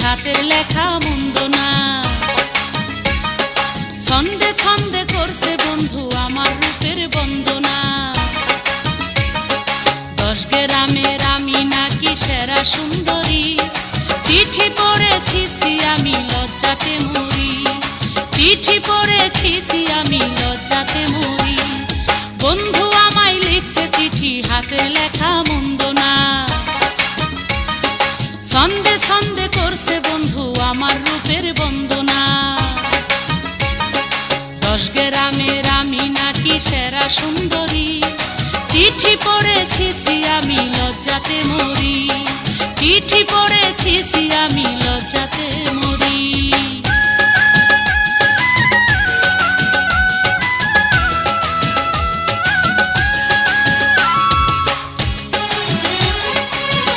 হাতের লেখা মন্দ না। ছন্দে ছন্দে করছে বন্ধু আমার রূপের বন্দনা। 10 গ্রামের আমি নাকি সেরা সুন্দরী, চিঠি পড়েছি আমি লজ্জাতে মরি। চিঠি পড়েছি আমি লজ্জাতে মরি। বন্ধু আমায় লিখছে চিঠি হাতের লেখা মন্দ না। ছন্দে ছন্দে করছে বন্ধু আমার রূপের বন্দনা। 10 গ্রামের আমি নাকি সেরা সুন্দরী, চিঠি পড়েছি আমি লজ্জাতে মরি। চিঠি পড়েছি আমি লজ্জাতে